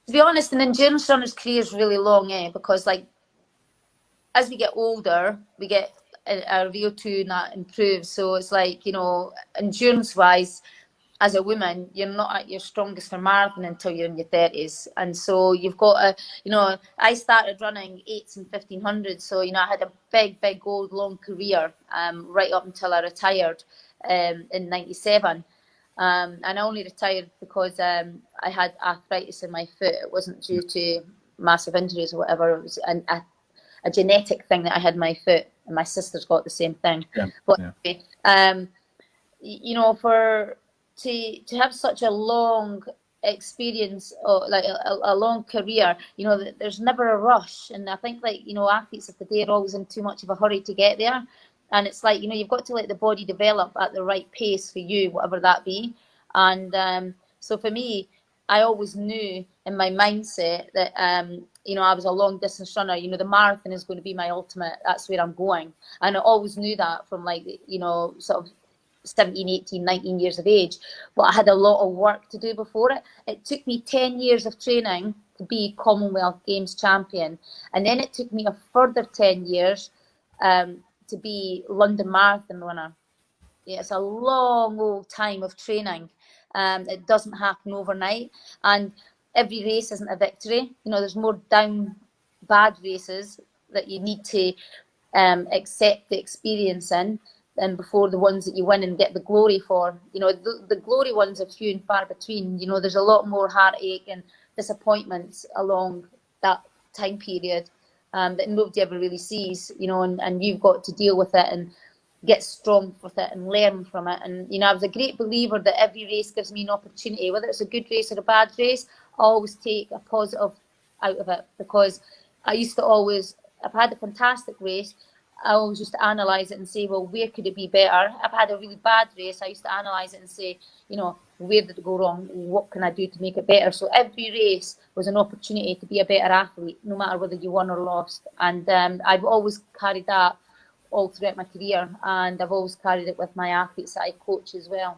To be honest, an endurance runner's career is really long, because like as we get older, we get our VO2 and that improves. So it's like, endurance-wise, as a woman, you're not at your strongest for marathon until you're in your 30s. And so you've got I started running 8s and 1500s. So, I had a big old long career right up until I retired in 97. And I only retired because I had arthritis in my foot. It wasn't due to massive injuries or whatever. It was a genetic thing that I had in my foot, and my sister's got the same thing. Yeah. But to have such a long experience, or like a long career, there's never a rush. And I think athletes of the day are always in too much of a hurry to get there. And it's like, you've got to let the body develop at the right pace for you, whatever that be. And so for me, I always knew in my mindset that, I was a long distance runner. The marathon is going to be my ultimate. That's where I'm going. And I always knew that from sort of 17, 18, 19 years of age. But I had a lot of work to do before it. It took me 10 years of training to be Commonwealth Games champion. And then it took me a further 10 years to be London Marathon runner. Yeah, it's a long old time of training. It doesn't happen overnight. And every race isn't a victory. There's more bad races that you need to accept the experience in than before the ones that you win and get the glory for. The glory ones are few and far between. There's a lot more heartache and disappointments along that time period that nobody ever really sees, and you've got to deal with it and get strong with it and learn from it. And, I was a great believer that every race gives me an opportunity, whether it's a good race or a bad race. I always take a positive out of it, because I used to always, if I had a fantastic race, I always used to analyse it and say, well, where could it be better? If I had a really bad race, I used to analyse it and say, where did it go wrong? What can I do to make it better? So every race was an opportunity to be a better athlete, no matter whether you won or lost. And I've always carried that all throughout my career, and I've always carried it with my athletes that I coach as well.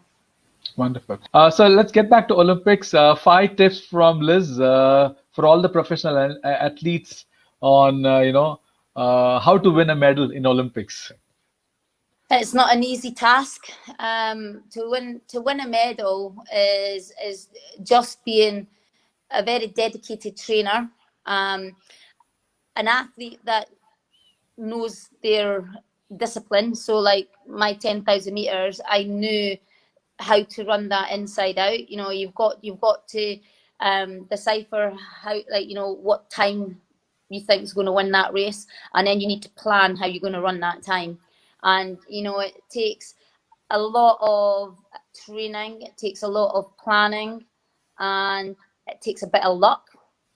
Wonderful. So let's get back to Olympics. 5 tips from Liz for all the professional athletes on how to win a medal in Olympics. It's not an easy task. To win a medal is just being a very dedicated trainer, an athlete that knows their discipline. So like my 10,000 meters, I knew how to run that inside out. You've got to decipher how, what time you think is going to win that race, and then you need to plan how you're going to run that time. And it takes a lot of training, it takes a lot of planning, and it takes a bit of luck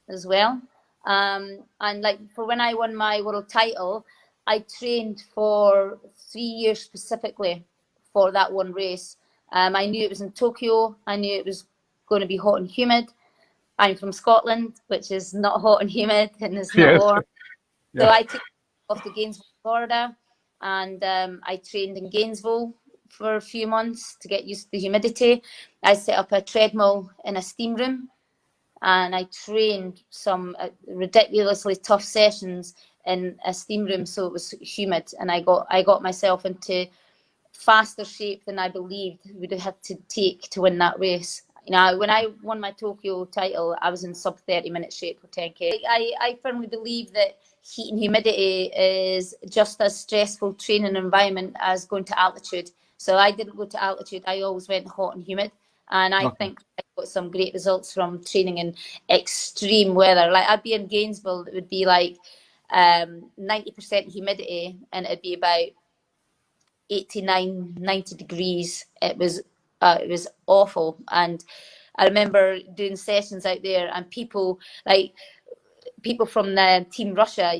as well. And like for when I won my world title, I trained for 3 years specifically for that one race. I knew it was in Tokyo. I knew it was going to be hot and humid. I'm from Scotland, which is not hot and humid, and it's not warm. Yeah. So I took off to Gainesville, Florida, and I trained in Gainesville for a few months to get used to the humidity. I set up a treadmill in a steam room, and I trained some ridiculously tough sessions in a steam room, so it was humid, and I got myself into faster shape than I believed would have had to take to win that race. When I won my Tokyo title, I was in sub 30-minute shape for 10K. I firmly believe that heat and humidity is just as stressful training environment as going to altitude. So I didn't go to altitude. I always went hot and humid. And I think I got some great results from training in extreme weather. Like I'd be in Gainesville, it would be like 90% humidity, and it'd be about 89, 90 degrees. It was awful. And I remember doing sessions out there, and people from the Team Russia,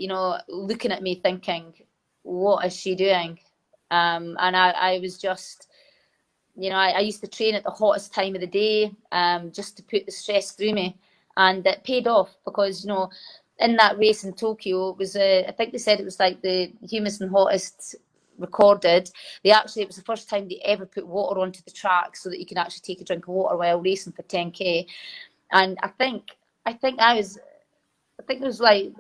looking at me thinking, what is she doing? And I was just, I used to train at the hottest time of the day, just to put the stress through me. And it paid off, because, in that race in Tokyo, it was, I think they said it was like the humidest and hottest recorded. It was the first time they ever put water onto the track so that you can actually take a drink of water while racing for 10K. And I think I think it was like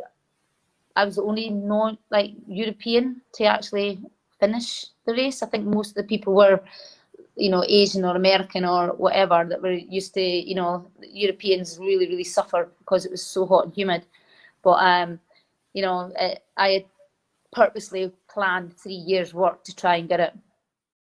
I was the only non like European to actually finish the race. I think most of the people were, you know, Asian or American or whatever, that were used to, you know, Europeans really, really suffer because it was so hot and humid. But you know, I had purposely planned 3 years work to try and get it.